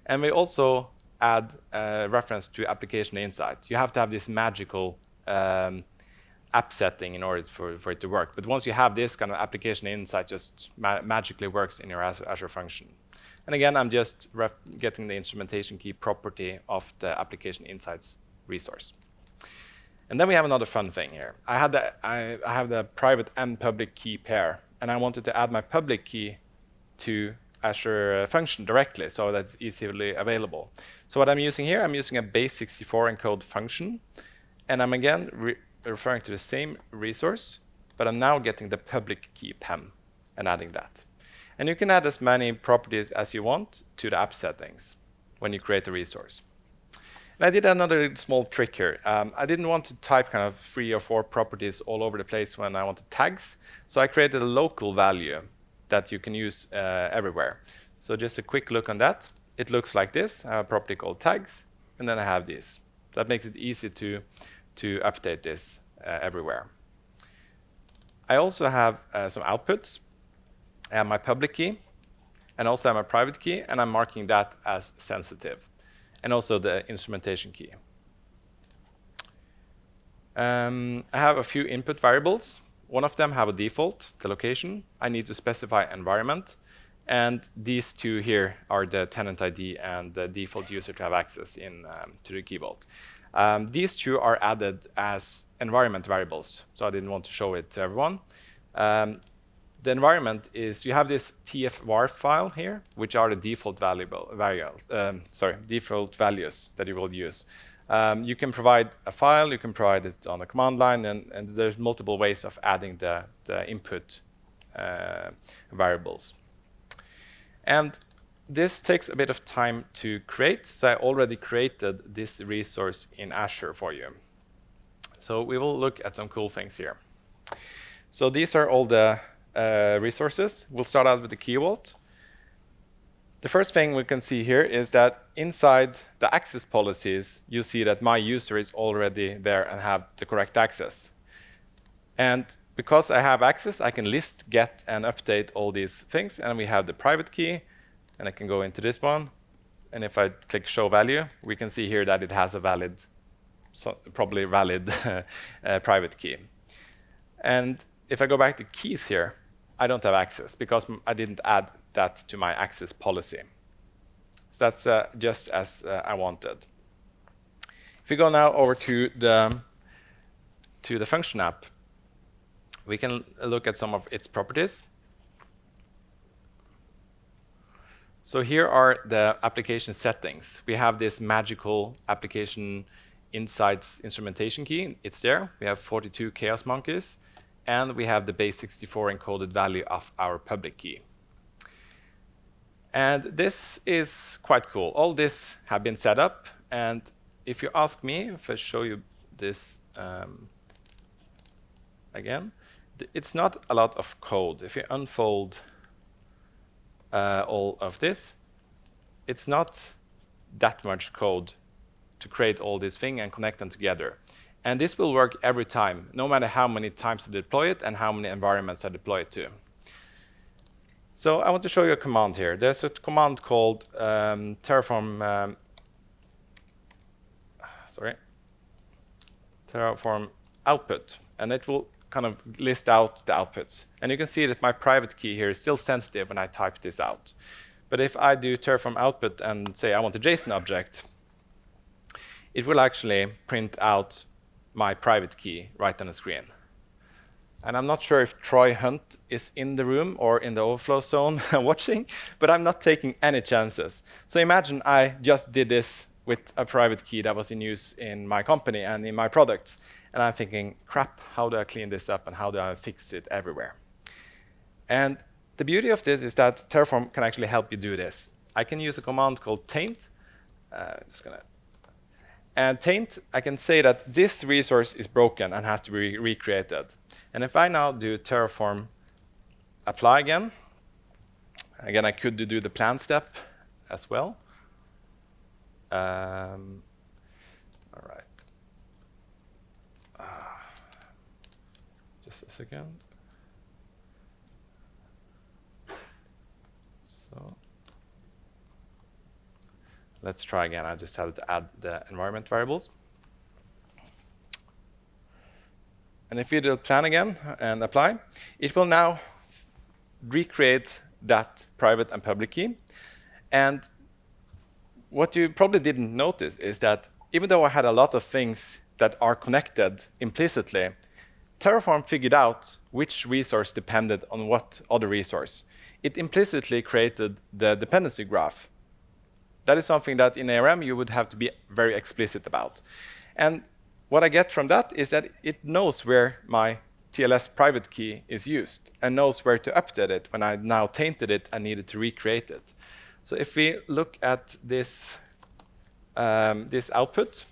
And we also add a reference to application insight. You have to have this magical app setting in order for it to work. But once you have this kind of application insight, just magically works in your Azure function. And again, I'm just getting the instrumentation key property of the application insights resource. And then we have another fun thing here. I have the private and public key pair, and I wanted to add my public key to Azure function directly, so that's easily available. So what I'm using here, I'm using a base64 encode function, and I'm again referring to the same resource, but I'm now getting the public key PEM and adding that. And you can add as many properties as you want to the app settings when you create a resource. And I did another small trick here. I didn't want to type kind of 3 or 4 properties all over the place when I wanted tags, so I created a local value that you can use everywhere. So just a quick look on that. It looks like this. I have a property called tags, and then I have these. That makes it easy to update this everywhere. I also have some outputs. I have my public key, and also have my private key, and I'm marking that as sensitive, and also the instrumentation key. I have a few input variables. One of them have a default, the location. I need to specify environment. And these two here are the tenant ID and the default user to have access to the Key Vault. These two are added as environment variables, so I didn't want to show it to everyone. The environment is, you have this tf-var file here, which are the default default values that you will use. You can provide a file, you can provide it on a command line, and there's multiple ways of adding the input variables. And this takes a bit of time to create, so I already created this resource in Azure for you. So we will look at some cool things here. So these are all the resources. We'll start out with the key vault. The first thing we can see here is that inside the access policies, you see that my user is already there and have the correct access. And because I have access, I can list, get, and update all these things. And we have the private key, and I can go into this one. And if I click show value, we can see here that it has a valid, probably valid private key. And if I go back to keys here, I don't have access because I didn't add that to my access policy. So that's just as I wanted. If we go now over to the function app, we can look at some of its properties. So here are the application settings. We have this magical application insights instrumentation key. It's there. We have 42 chaos monkeys. And we have the base64 encoded value of our public key. And this is quite cool. All this have been set up. And if you ask me, if I show you this again, it's not a lot of code. If you unfold all of this, it's not that much code to create all this thing and connect them together. And this will work every time, no matter how many times I deploy it and how many environments I deploy it to. So I want to show you a command here. There's a command called Terraform output, and it will kind of list out the outputs. And you can see that my private key here is still sensitive when I type this out. But if I do Terraform output and say I want a JSON object, it will actually print out my private key right on the screen. And I'm not sure if Troy Hunt is in the room or in the overflow zone watching, but I'm not taking any chances. So imagine I just did this with a private key that was in use in my company and in my products. And I'm thinking, crap, how do I clean this up and how do I fix it everywhere? And the beauty of this is that Terraform can actually help you do this. I can use a command called taint. And taint, I can say that this resource is broken and has to be recreated. And if I now do Terraform apply again I could do the plan step as well. All right. Just a second. So let's try again. I just have to add the environment variables. And if we do plan again and apply, it will now recreate that private and public key. And what you probably didn't notice is that even though I had a lot of things that are connected implicitly, Terraform figured out which resource depended on what other resource. It implicitly created the dependency graph. That is something that in ARM you would have to be very explicit about. And what I get from that is that it knows where my TLS private key is used and knows where to update it when I now tainted it and needed to recreate it. So if we look at this, this output,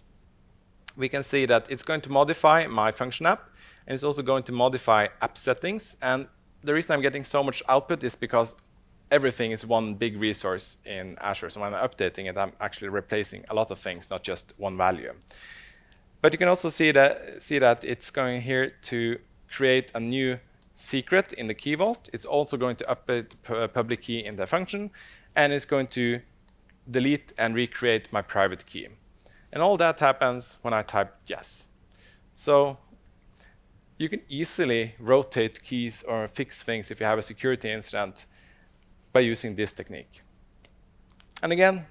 we can see that it's going to modify my function app, and it's also going to modify app settings. And the reason I'm getting so much output is because everything is one big resource in Azure. So when I'm updating it, I'm actually replacing a lot of things, not just one value. But you can also see that it's going here to create a new secret in the key vault. It's also going to update the public key in the function, and it's going to delete and recreate my private key. And all that happens when I type yes. So you can easily rotate keys or fix things if you have a security incident by using this technique. And again,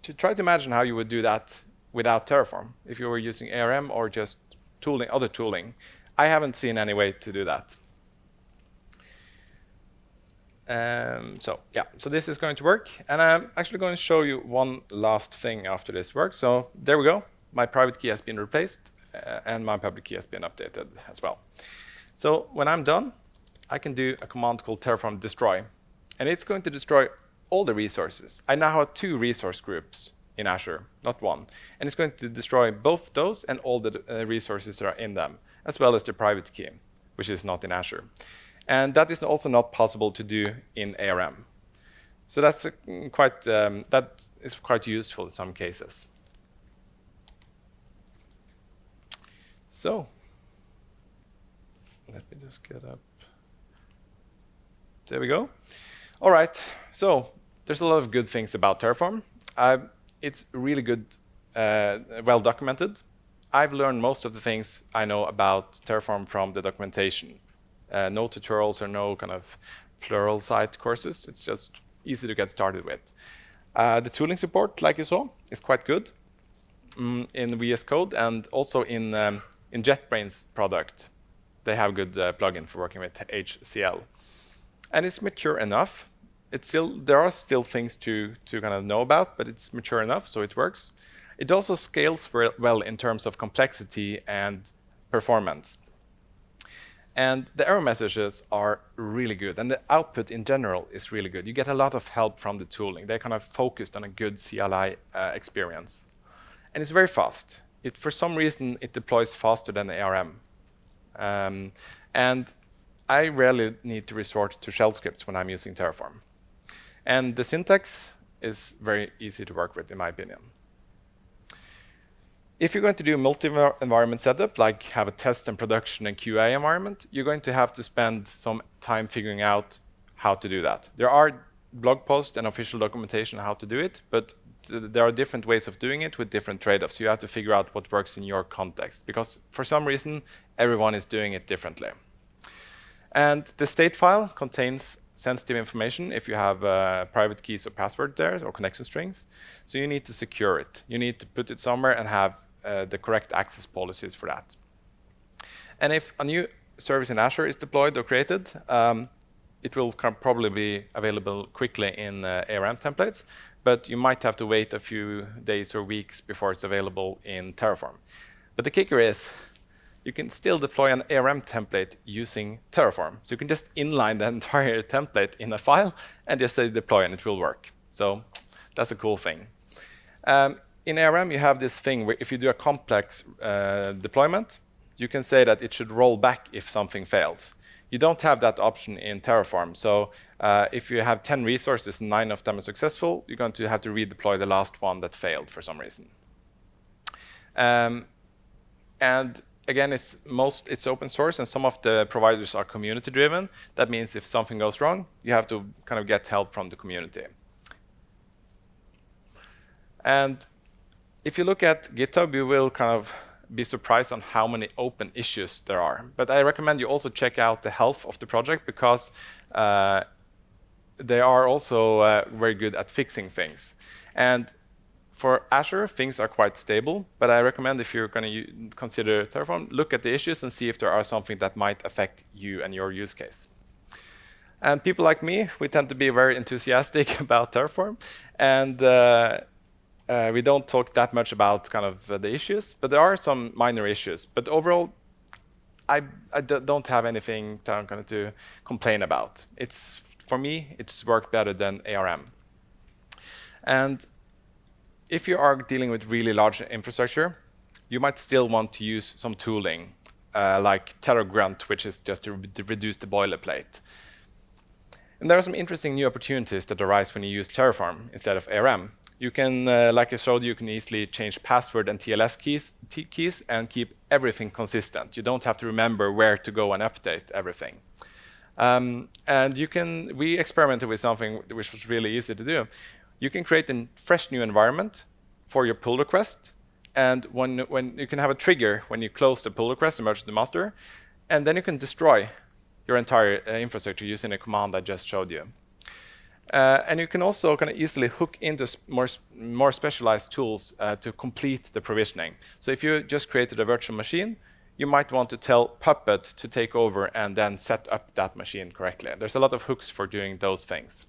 to try to imagine how you would do that without Terraform, if you were using ARM or just tooling, other tooling. I haven't seen any way to do that. So this is going to work. And I'm actually going to show you one last thing after this works. So there we go. My private key has been replaced, and my public key has been updated as well. So when I'm done, I can do a command called Terraform destroy. And it's going to destroy all the resources. I now have 2 resource groups in Azure, not one. And it's going to destroy both those and all the resources that are in them, as well as the private key, which is not in Azure. And that is also not possible to do in ARM. So that's that is quite useful in some cases. So let me just get up. There we go. All right. So there's a lot of good things about Terraform. It's really good, well documented. I've learned most of the things I know about Terraform from the documentation. No tutorials or no kind of plural site courses. It's just easy to get started with. The tooling support, like you saw, is quite good in VS Code and also in JetBrains product. They have good plugin for working with HCL. And it's mature enough. There are still things to kind of know about, but it's mature enough, so it works. It also scales well in terms of complexity and performance. And the error messages are really good, and the output in general is really good. You get a lot of help from the tooling. They're kind of focused on a good CLI experience. And it's very fast. For some reason, it deploys faster than the ARM. And I rarely need to resort to shell scripts when I'm using Terraform. And the syntax is very easy to work with, in my opinion. If you're going to do multi-environment setup, like have a test and production and QA environment, you're going to have to spend some time figuring out how to do that. There are blog posts and official documentation on how to do it, but there are different ways of doing it with different trade-offs. You have to figure out what works in your context, because for some reason, everyone is doing it differently. And the state file contains sensitive information if you have private keys or password there or connection strings. So you need to secure it. You need to put it somewhere and have the correct access policies for that. And if a new service in Azure is deployed or created, it will probably be available quickly in ARM templates, but you might have to wait a few days or weeks before it's available in Terraform. But the kicker is, you can still deploy an ARM template using Terraform. So you can just inline the entire template in a file and just say deploy and it will work. So that's a cool thing. In ARM, you have this thing where if you do a complex deployment, you can say that it should roll back if something fails. You don't have that option in Terraform. So if you have 10 resources and 9 of them are successful, you're going to have to redeploy the last one that failed for some reason. And again, it's open source, and some of the providers are community driven. That means if something goes wrong, you have to kind of get help from the community. And if you look at GitHub, you will kind of be surprised on how many open issues there are. But I recommend you also check out the health of the project, because they are also very good at fixing things. And for Azure, things are quite stable, but I recommend if you're going to consider Terraform, look at the issues and see if there are something that might affect you and your use case. And people like me, we tend to be very enthusiastic about Terraform, and we don't talk that much about kind of the issues, but there are some minor issues. But overall, I don't have anything to complain about. For me, it's worked better than ARM. And if you are dealing with really large infrastructure, you might still want to use some tooling, like TerraGrunt, which is just to reduce the boilerplate. And there are some interesting new opportunities that arise when you use Terraform instead of ARM. You can, like I showed you can easily change password and TLS keys and keep everything consistent. You don't have to remember where to go and update everything. And we experimented with something which was really easy to do. You can create a fresh new environment for your pull request, and when you can have a trigger when you close the pull request and merge to the master, and then you can destroy your entire infrastructure using a command I just showed you. And you can also kind of easily hook into more specialized tools to complete the provisioning. So if you just created a virtual machine, you might want to tell Puppet to take over and then set up that machine correctly. There's a lot of hooks for doing those things.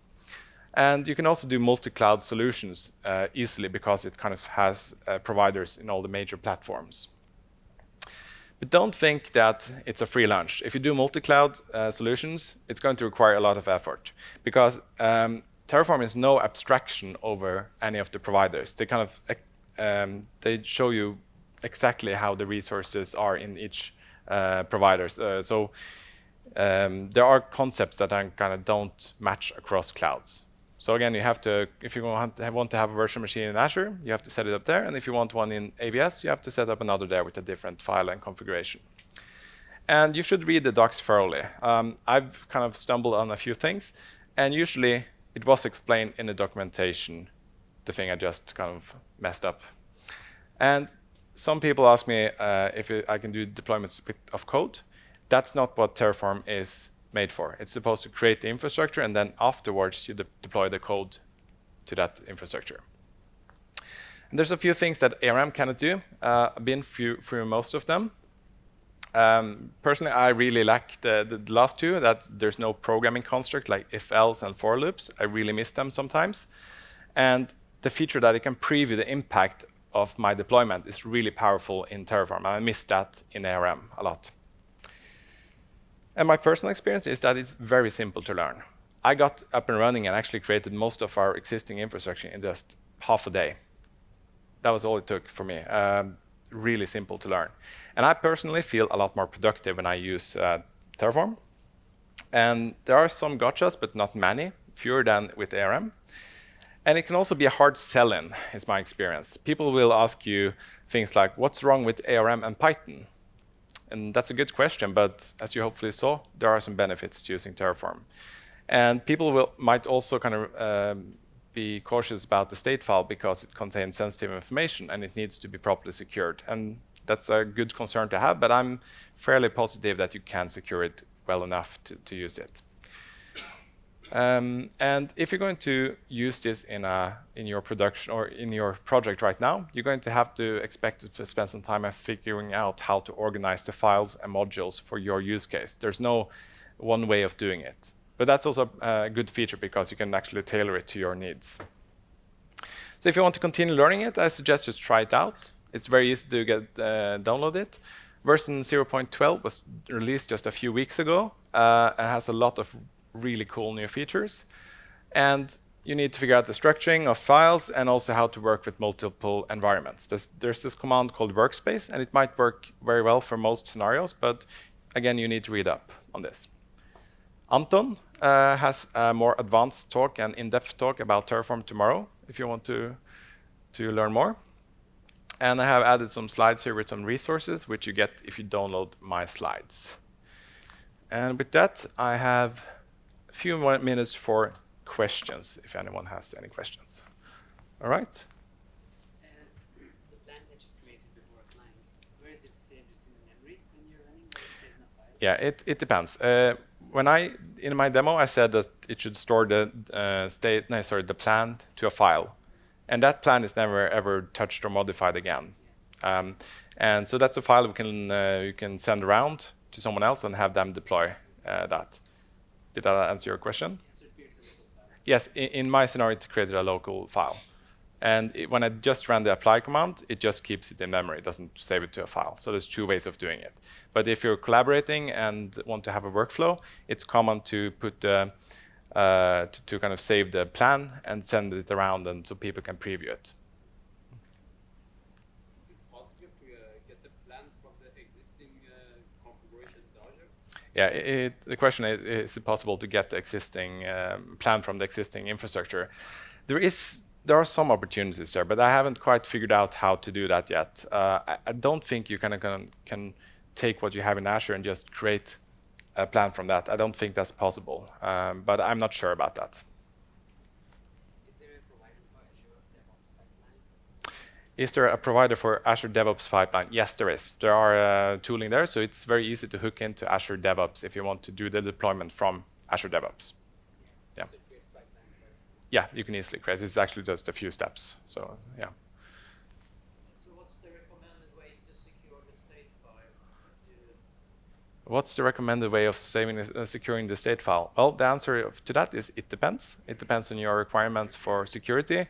And you can also do multi-cloud solutions easily, because it kind of has providers in all the major platforms. But don't think that it's a free lunch. If you do multi-cloud solutions, it's going to require a lot of effort, because Terraform is no abstraction over any of the providers. They kind of they show you exactly how the resources are in each provider. So there are concepts that kind of don't match across clouds. So again, you have to, if you want to have a virtual machine in Azure, you have to set it up there. And if you want one in AWS, you have to set up another there with a different file and configuration. And you should read the docs thoroughly. I've kind of stumbled on a few things, and usually it was explained in the documentation, the thing I just kind of messed up. And some people ask me if I can do deployments of code. That's not what Terraform is made for. It's supposed to create the infrastructure, and then afterwards you deploy the code to that infrastructure. And there's a few things that ARM cannot do. I've been through most of them. Personally, I really like the last two, that there's no programming construct like if, else, and for loops. I really miss them sometimes. And the feature that it can preview the impact of my deployment is really powerful in Terraform. I miss that in ARM a lot. And my personal experience is that it's very simple to learn. I got up and running and actually created most of our existing infrastructure in just half a day. That was all it took for me. Really simple to learn. And I personally feel a lot more productive when I use Terraform. And there are some gotchas, but not many, fewer than with ARM. And it can also be a hard sell-in, is my experience. People will ask you things like, what's wrong with ARM and Python? And that's a good question, but as you hopefully saw, there are some benefits to using Terraform. And people might also kind of be cautious about the state file because it contains sensitive information and it needs to be properly secured. And that's a good concern to have, but I'm fairly positive that you can secure it well enough to use it. And if you're going to use this in your production or in your project right now, you're going to have to expect to spend some time figuring out how to organize the files and modules for your use case. There's no one way of doing it. But that's also a good feature because you can actually tailor it to your needs. So if you want to continue learning it, I suggest just try it out. It's very easy to download it. Version 0.12 was released just a few weeks ago. It has a lot of really cool new features. And you need to figure out the structuring of files and also how to work with multiple environments. There's this command called workspace, and it might work very well for most scenarios, but again, you need to read up on this. Anton has a more advanced talk and in-depth talk about Terraform tomorrow, if you want to learn more. And I have added some slides here with some resources, which you get if you download my slides. And with that, I have a few more minutes for questions, if anyone has any questions. All right? The plan that you created before applying, where is it saved? Is it in memory when you're running? Or is it saved in a file? Yeah, it depends. In my demo, I said that it should store the plan to a file. And that plan is never ever touched or modified again. And so that's a file you can send around to someone else and have them deploy that. Did that answer your question? So it creates a local file. Yes, in my scenario, it created a local file. And when I just ran the apply command, it just keeps it in memory. It doesn't save it to a file. So there's two ways of doing it. But if you're collaborating and want to have a workflow, it's common to put to kind of save the plan and send it around, and so people can preview it. Is it possible to get the plan from the existing configuration in Azure? Yeah, the question is it possible to get the existing plan from the existing infrastructure? There are some opportunities there, but I haven't quite figured out how to do that yet. I don't think you can take what you have in Azure and just create a plan from that. I don't think that's possible, but I'm not sure about that. Is there a provider for Azure DevOps pipeline? Is there a provider for Azure DevOps pipeline? Yes, there is. There are tooling there, so it's very easy to hook into Azure DevOps if you want to do the deployment from Azure DevOps. Yeah. So it creates pipeline for it. Yeah, you can easily create. It's actually just a few steps. So yeah. So what's the recommended way to secure the state file? What's the recommended way of securing the state file? Well, the answer to that is it depends. It depends on your requirements for security.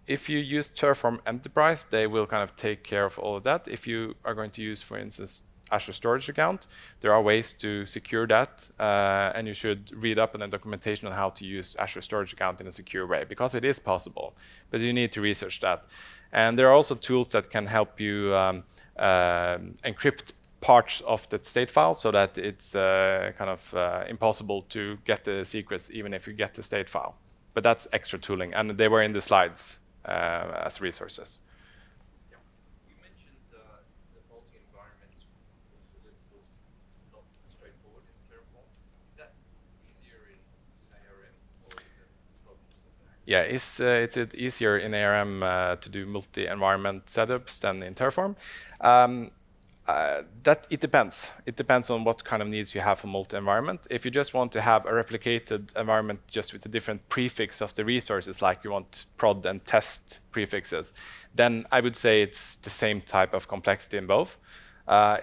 If you use Terraform Enterprise, they will kind of take care of all of that. If you are going to use, for instance, Azure storage account, there are ways to secure that, and you should read up on the documentation on how to use Azure storage account in a secure way, because it is possible, but you need to research that. And there are also tools that can help you encrypt parts of that state file so that it's impossible to get the secrets even if you get the state file. But that's extra tooling, and they were in the slides as resources. You mentioned the multi-environment was not straightforward in Terraform. Is that easier in ARM, or is there problems with that? Yeah, it's easier in ARM to do multi-environment setups than in Terraform. That it depends. It depends on what kind of needs you have for multi-environment. If you just want to have a replicated environment just with a different prefix of the resources, like you want prod and test prefixes, then I would say it's the same type of complexity in both.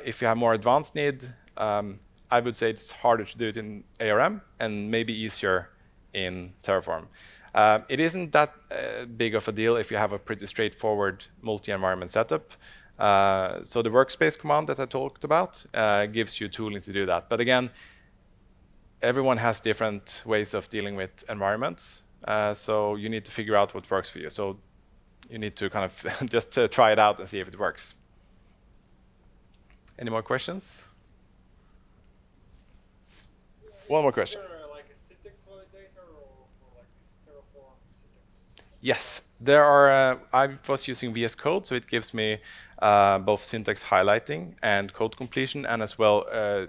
If you have more advanced need, I would say it's harder to do it in ARM and maybe easier in Terraform. It isn't that big of a deal if you have a pretty straightforward multi-environment setup. So the workspace command that I talked about gives you tooling to do that. But again, everyone has different ways of dealing with environments. So you need to figure out what works for you. So you need to kind of just try it out and see if it works. Any more questions? One more question. Is there like a syntax validator or like this Terraform syntax? Yes, there are. I was using VS Code, so it gives me both syntax highlighting and code completion, and as well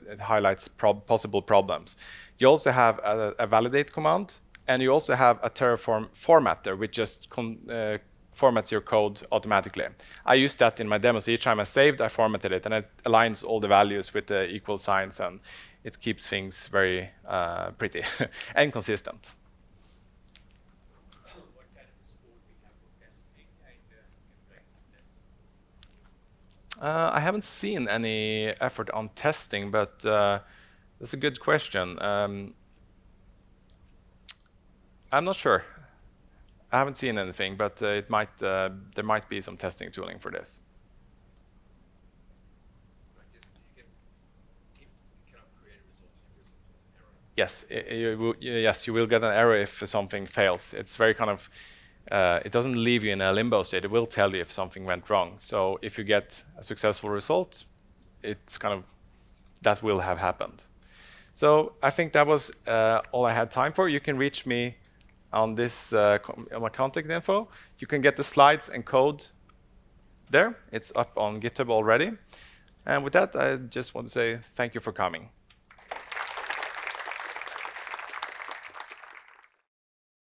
it highlights possible problems. You also have a validate command, and you also have a Terraform formatter, which just formats your code automatically. I used that in my demos. Each time I saved, I formatted it, and it aligns all the values with the equal signs, and it keeps things very pretty and consistent. What kind of support we have for testing and interactive tests? I haven't seen any effort on testing, but that's a good question. I'm not sure. I haven't seen anything, but there might be some testing tooling for this. Like just you cannot create a result, you result an error. Yes, yes, you will get an error if something fails. It's very kind of, it doesn't leave you in a limbo state. It will tell you if something went wrong. So if you get a successful result, it's kind of, that will have happened. So I think that was all I had time for. You can reach me on this on my contact info. You can get the slides and code there. It's up on GitHub already. And with that, I just want to say thank you for coming.